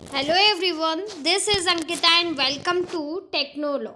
Hello everyone, this is Ankita and welcome to technology.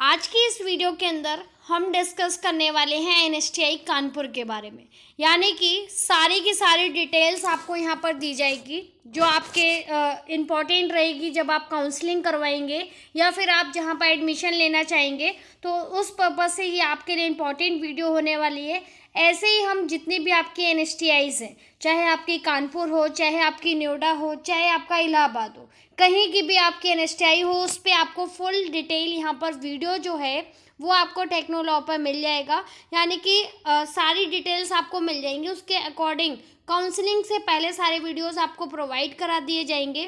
आज की इस वीडियो के अंदर हम डिस्कस करने वाले हैं एनएसटीआई कानपुर के बारे में। यानी कि सारी की सारी डिटेल्स आपको यहाँ पर दी जाएगी जो आपके इम्पॉर्टेंट रहेगी जब आप काउंसलिंग करवाएंगे या फिर आप जहाँ पर एडमिशन लेना चाहेंगे, तो उस पर्पज़ से ये आपके लिए इम्पॉर्टेंट वीडियो होने वाली है। ऐसे ही हम जितनी भी आपकी एनएसटीआईज़ हैं, चाहे आपकी कानपुर हो, चाहे आपकी नोएडा हो, चाहे आपका इलाहाबाद हो, कहीं की भी आपकी एनएसटीआई हो, उस पर आपको फुल डिटेल यहाँ पर वीडियो जो है वो आपको टेक्नोलॉ पर मिल जाएगा। यानी कि सारी डिटेल्स आपको मिल जाएंगी। उसके अकॉर्डिंग काउंसलिंग से पहले सारे वीडियोस आपको प्रोवाइड करा दिए जाएंगे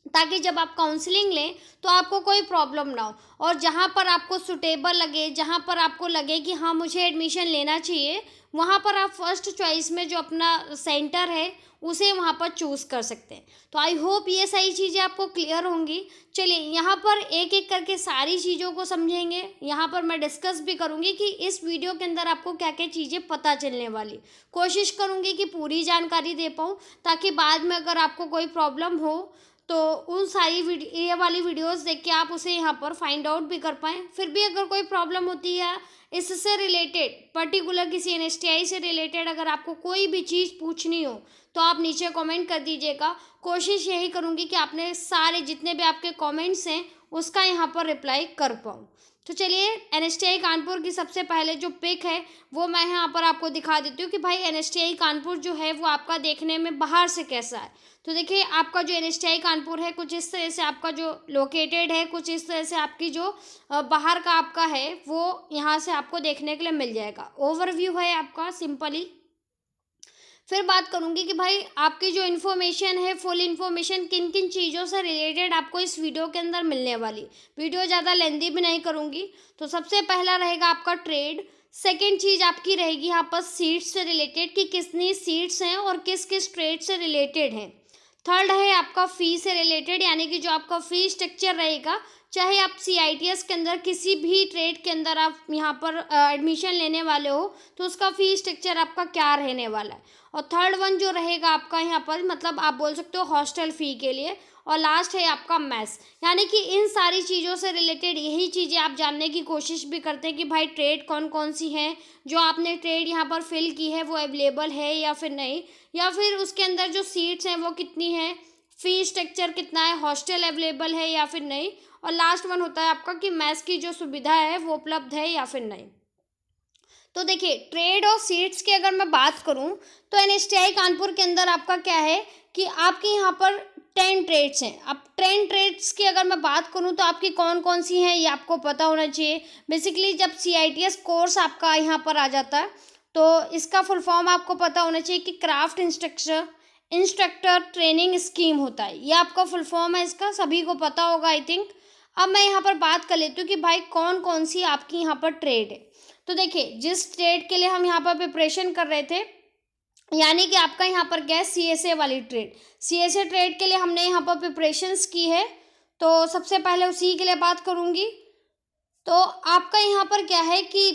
ताकि जब आप काउंसलिंग लें तो आपको कोई प्रॉब्लम ना हो, और जहाँ पर आपको सुटेबल लगे, जहाँ पर आपको लगे कि हाँ मुझे एडमिशन लेना चाहिए, वहाँ पर आप फर्स्ट चॉइस में जो अपना सेंटर है उसे वहाँ पर चूज़ कर सकते हैं। तो आई होप ये सारी चीज़ें आपको क्लियर होंगी। चलिए यहाँ पर एक एक करके सारी चीज़ों को समझेंगे। यहाँ पर मैं डिस्कस भी करूँगी कि इस वीडियो के अंदर आपको क्या क्या चीज़ें पता चलने वाली। कोशिश करूँगी कि पूरी जानकारी दे पाऊँ ताकि बाद में अगर आपको कोई प्रॉब्लम हो तो उन सारी ये वाली वीडियोस देख के आप उसे यहाँ पर फाइंड आउट भी कर पाएँ। फिर भी अगर कोई प्रॉब्लम होती है इससे रिलेटेड, पर्टिकुलर किसी एनएसटीआई से रिलेटेड अगर आपको कोई भी चीज़ पूछनी हो तो आप नीचे कमेंट कर दीजिएगा। कोशिश यही करूँगी कि आपने सारे जितने भी आपके कमेंट्स हैं उसका यहाँ पर रिप्लाई कर पाऊँ। तो चलिए एनएसटीआई कानपुर की सबसे पहले जो पिक है वो मैं यहाँ पर आपको दिखा देती हूँ कि भाई एनएसटीआई कानपुर जो है वो आपका देखने में बाहर से कैसा है। तो देखिए आपका जो एनएसटीआई कानपुर है कुछ इस तरह से आपका जो लोकेटेड है, कुछ इस तरह से आपकी जो बाहर का आपका है वो यहाँ से आपको देखने के लिए मिल जाएगा। ओवरव्यू है आपका सिंपली। फिर बात करूंगी कि भाई आपकी जो इन्फॉर्मेशन है, फुल इन्फॉर्मेशन किन किन चीज़ों से रिलेटेड आपको इस वीडियो के अंदर मिलने वाली। वीडियो ज़्यादा लेंदी भी नहीं करूंगी। तो सबसे पहला रहेगा आपका ट्रेड। सेकेंड चीज़ आपकी रहेगी यहाँ पर सीट्स से रिलेटेड कि कितनी सीट्स हैं और किस किस ट्रेड से रिलेटेड हैं। थर्ड है आपका फ़ी से रिलेटेड, यानी कि जो आपका फ़ी स्ट्रक्चर रहेगा, चाहे आप सीआईटीएस के अंदर किसी भी ट्रेड के अंदर आप यहाँ पर एडमिशन लेने वाले हो तो उसका फ़ी स्ट्रक्चर आपका क्या रहने वाला है। और थर्ड वन जो रहेगा आपका यहाँ पर, मतलब आप बोल सकते हो हॉस्टल फ़ी के लिए। और लास्ट है आपका मैथ्स। यानी कि इन सारी चीज़ों से रिलेटेड यही चीज़ें आप जानने की कोशिश भी करते हैं कि भाई ट्रेड कौन कौन सी हैं, जो आपने ट्रेड यहाँ पर फिल की है वो अवेलेबल है या फिर नहीं, या फिर उसके अंदर जो सीट्स हैं वो कितनी हैं, फ़ी स्ट्रक्चर कितना है, हॉस्टल अवेलेबल है या फिर नहीं, और लास्ट वन होता है आपका कि मैथ्स की जो सुविधा है वो उपलब्ध है या फिर नहीं। तो देखिए ट्रेड और सीट्स की अगर मैं बात करूं तो एनएसटीआई कानपुर के अंदर आपका क्या है कि आपके यहाँ पर 10 ट्रेड्स हैं। अब 10 ट्रेड्स की अगर मैं बात करूं तो आपकी कौन कौन सी हैं ये आपको पता होना चाहिए। बेसिकली जब सीआईटीएस कोर्स आपका यहाँ पर आ जाता है तो इसका फुल फॉर्म आपको पता होना चाहिए कि क्राफ्ट इंस्ट्रक्टर ट्रेनिंग स्कीम होता है। ये आपका फुल फॉर्म है, इसका सभी को पता होगा आई थिंक। अब मैं यहाँ पर बात कर लेती हूँ कि भाई कौन कौन सी आपकी यहाँ पर ट्रेड है। तो देखिए जिस ट्रेड के लिए हम यहाँ पर प्रिपरेशन कर रहे थे, यानी कि आपका यहाँ पर क्या है सीएसए वाली ट्रेड, सीएसए ट्रेड के लिए हमने यहाँ पर प्रिपरेशंस की है। तो सबसे पहले उसी के लिए बात करूँगी। तो आपका यहाँ पर क्या है कि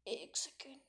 एक सेकेंड,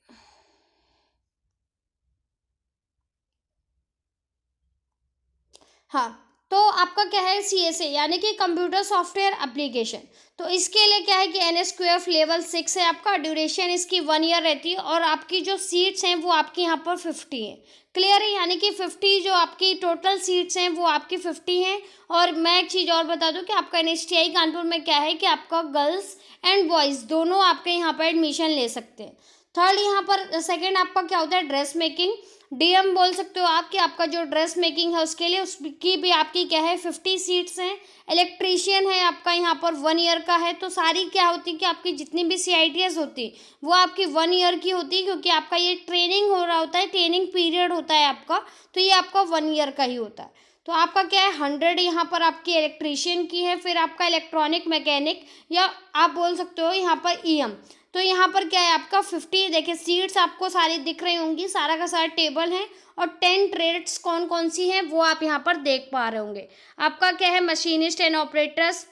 हाँ, तो आपका क्या है सीएसए यानी कि कंप्यूटर सॉफ्टवेयर एप्लीकेशन। तो इसके लिए क्या है कि एनएसक्यूएफ लेवल 6 है आपका। ड्यूरेशन इसकी 1 ईयर रहती है और आपकी जो सीट्स हैं वो आपकी यहाँ पर 50 हैं। क्लियर है, यानी कि 50 जो आपकी टोटल सीट्स हैं वो आपकी 50 हैं। और मैं एक चीज़ और बता दूं कि आपका एनएसटीआई कानपुर में क्या है कि आपका गर्ल्स एंड बॉयज़ दोनों आपके यहाँ पर एडमिशन ले सकते हैं। थर्ड यहाँ पर सेकेंड आपका क्या होता है ड्रेस मेकिंग, डीएम बोल सकते हो आप कि आपका जो ड्रेस मेकिंग है उसके लिए उसकी भी आपकी क्या है 50 सीट्स हैं। इलेक्ट्रीशियन है आपका यहाँ पर 1 ईयर का है। तो सारी क्या होती है कि आपकी जितनी भी सीआईटीएस होती वो आपकी 1 ईयर की होती है, क्योंकि आपका ये ट्रेनिंग हो रहा होता है, ट्रेनिंग पीरियड होता है आपका, तो ये आपका 1 ईयर का ही होता है। तो आपका क्या है 100 यहाँ पर आपकी इलेक्ट्रीशियन की है। फिर आपका इलेक्ट्रॉनिक मैकेनिक या आप बोल सकते हो यहाँ पर ईएम, तो यहाँ पर क्या है आपका 50। देखिए सीट्स आपको सारी दिख रही होंगी, सारा का सारा टेबल है। और 10 ट्रेड्स कौन कौन सी हैं वो आप यहाँ पर देख पा रहे होंगे। आपका क्या है machinist and operators,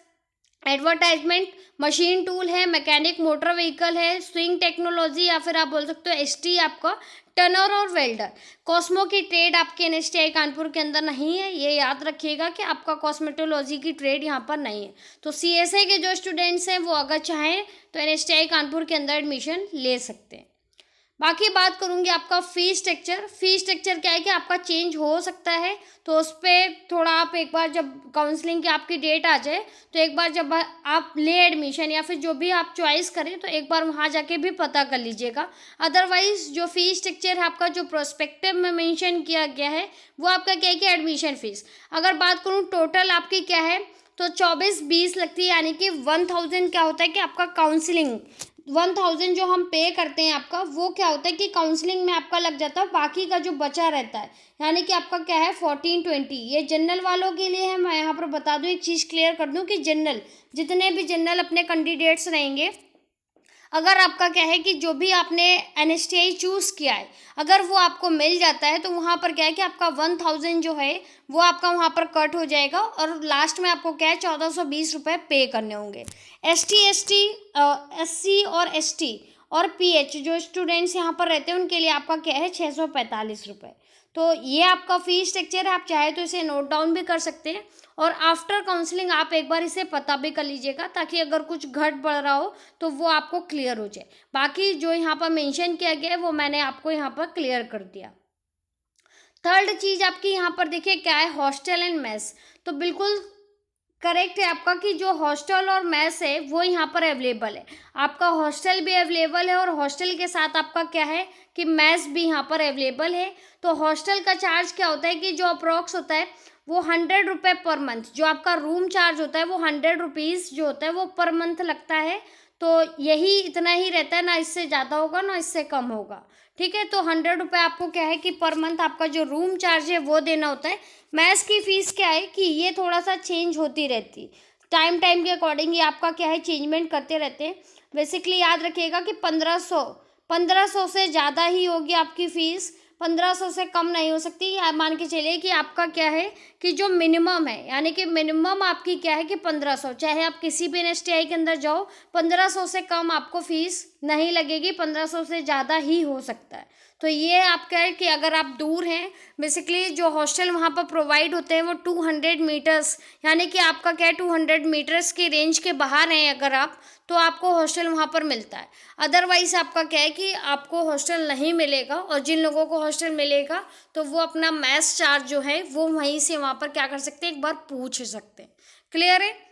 advertisement, machine tool है, मैकेनिक मोटर व्हीकल है, स्विंग टेक्नोलॉजी, या फिर आप बोल सकते हो एसटी आपका टनर और वेल्डर। कॉस्मो की ट्रेड आपके एनएसटीआई कानपुर के अंदर नहीं है, ये याद रखिएगा कि आपका कॉस्मेटोलॉजी की ट्रेड यहाँ पर नहीं है। तो सीएसए के जो स्टूडेंट्स हैं वो अगर चाहें तो एनएसटीआई कानपुर के अंदर एडमिशन ले सकते हैं। बाकी बात करूंगी आपका फी स्ट्रक्चर। फी स्ट्रक्चर क्या है कि आपका चेंज हो सकता है, तो उस पर थोड़ा आप एक बार जब काउंसलिंग की आपकी डेट आ जाए तो एक बार जब आप ले एडमिशन या फिर जो भी आप चॉइस करें तो एक बार वहाँ जाके भी पता कर लीजिएगा। अदरवाइज जो फी स्ट्रक्चर है आपका जो प्रोस्पेक्टिव में मेंशन किया गया है वो आपका क्या है कि एडमिशन फीस। अगर बात करूँ टोटल आपकी क्या है तो 24-20 लगती है, यानी कि 1000 क्या होता है कि आपका काउंसलिंग 1000 जो हम पे करते हैं आपका वो क्या होता है कि काउंसलिंग में आपका लग जाता है, बाकी का जो बचा रहता है यानी कि आपका क्या है 1420। ये जनरल वालों के लिए है। मैं यहाँ पर बता दूँ, एक चीज़ क्लियर कर दूँ कि जनरल जितने भी जनरल अपने कैंडिडेट्स रहेंगे, अगर आपका क्या है कि जो भी आपने एनएसटीआई चूज़ किया है अगर वो आपको मिल जाता है तो वहाँ पर क्या है कि आपका 1000 जो है वो आपका वहाँ पर कट हो जाएगा और लास्ट में आपको क्या है 1420 रुपये पे करने होंगे। एससी और एसटी और पीएच जो स्टूडेंट्स यहाँ पर रहते हैं उनके लिए आपका क्या है 645 रुपये। तो ये आपका फी स्ट्रक्चर है, आप चाहे तो इसे नोट डाउन भी कर सकते हैं और आफ्टर काउंसलिंग आप एक बार इसे पता भी कर लीजिएगा ताकि अगर कुछ घट बढ़ रहा हो तो वो आपको क्लियर हो जाए। बाकी जो यहाँ पर मेंशन किया गया है वो मैंने आपको यहाँ पर क्लियर कर दिया। थर्ड चीज़ आपकी यहाँ पर देखिए क्या है, हॉस्टल एंड मेस। तो बिल्कुल करेक्ट है आपका कि जो हॉस्टल और मेस है वो यहाँ पर अवेलेबल है। आपका हॉस्टल भी अवेलेबल है और हॉस्टल के साथ आपका क्या है कि मेस भी यहाँ पर अवेलेबल है। तो हॉस्टल का चार्ज क्या होता है कि जो अप्रॉक्स होता है वो 100 रुपये पर मंथ, जो आपका रूम चार्ज होता है वो 100 रुपीज़ जो होता है वो पर मंथ लगता है। तो यही इतना ही रहता है, ना इससे ज़्यादा होगा ना इससे कम होगा। ठीक है, तो 100 रुपये आपको क्या है कि पर मंथ आपका जो रूम चार्ज है वो देना होता है। मैथ्स की फ़ीस क्या है कि ये थोड़ा सा चेंज होती रहती, टाइम के अकॉर्डिंग ये आपका क्या है चेंजमेंट करते रहते हैं। बेसिकली याद रखिएगा कि 1500 से ज़्यादा ही होगी आपकी फ़ीस, 1500 से कम नहीं हो सकती। आप मान के चलिए कि आपका क्या है कि जो मिनिमम है यानी कि मिनिमम आपकी क्या है कि 1500, चाहे आप किसी भी एनएसटीआई के अंदर जाओ 1500 से कम आपको फीस नहीं लगेगी, 1500 से ज़्यादा ही हो सकता है। तो ये आप क्या है कि अगर आप दूर हैं, बेसिकली जो हॉस्टल वहाँ पर प्रोवाइड होते हैं वो 200 मीटर्स यानी कि आपका क्या है 200 मीटर्स की रेंज के बाहर हैं अगर आप, तो आपको हॉस्टल वहाँ पर मिलता है। अदरवाइज आपका क्या है कि आपको हॉस्टल नहीं मिलेगा और जिन लोगों को हॉस्टल मिलेगा तो वो अपना मेस चार्ज जो है वो वहीं से वहाँ पर क्या कर सकते हैं, एक बार पूछ सकते हैं। क्लियर है?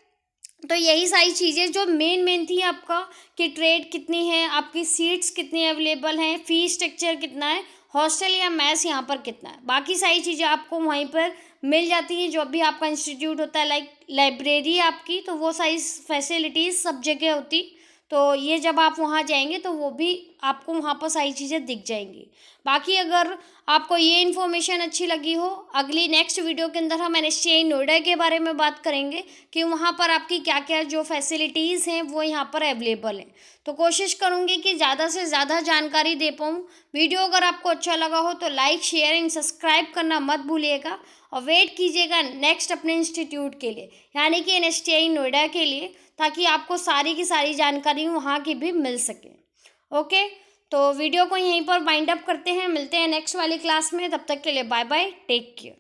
तो यही सारी चीज़ें जो मेन थी आपका कि ट्रेड कितनी है, आपकी सीट्स कितनी अवेलेबल हैं, फ़ी स्ट्रक्चर कितना है, हॉस्टल या मैस यहाँ पर कितना है, बाकी सारी चीज़ें आपको वहीं पर मिल जाती हैं। जो भी आपका इंस्टीट्यूट होता है लाइक लाइब्रेरी आपकी, तो वो सारी फैसिलिटीज़ सब जगह होती। तो ये जब आप वहाँ जाएंगे तो वो भी आपको वहाँ पर सारी चीज़ें दिख जाएंगी। बाकी अगर आपको ये इन्फॉर्मेशन अच्छी लगी हो, अगली नेक्स्ट वीडियो के अंदर हम एनएसटीआई नोएडा के बारे में बात करेंगे कि वहाँ पर आपकी क्या क्या जो फैसिलिटीज़ हैं वो यहाँ पर अवेलेबल हैं। तो कोशिश करूँगी कि ज़्यादा से ज़्यादा जानकारी दे पाऊँ। वीडियो अगर आपको अच्छा लगा हो तो लाइक शेयर एंड सब्सक्राइब करना मत भूलिएगा और वेट कीजिएगा नेक्स्ट अपने इंस्टीट्यूट के लिए यानी कि एनएसटीआई नोएडा के लिए, ताकि आपको सारी की सारी जानकारी वहाँ की भी मिल सके। ओके, तो वीडियो को यहीं पर वाइंड अप करते हैं, मिलते हैं नेक्स्ट वाली क्लास में। तब तक के लिए बाय बाय, टेक केयर।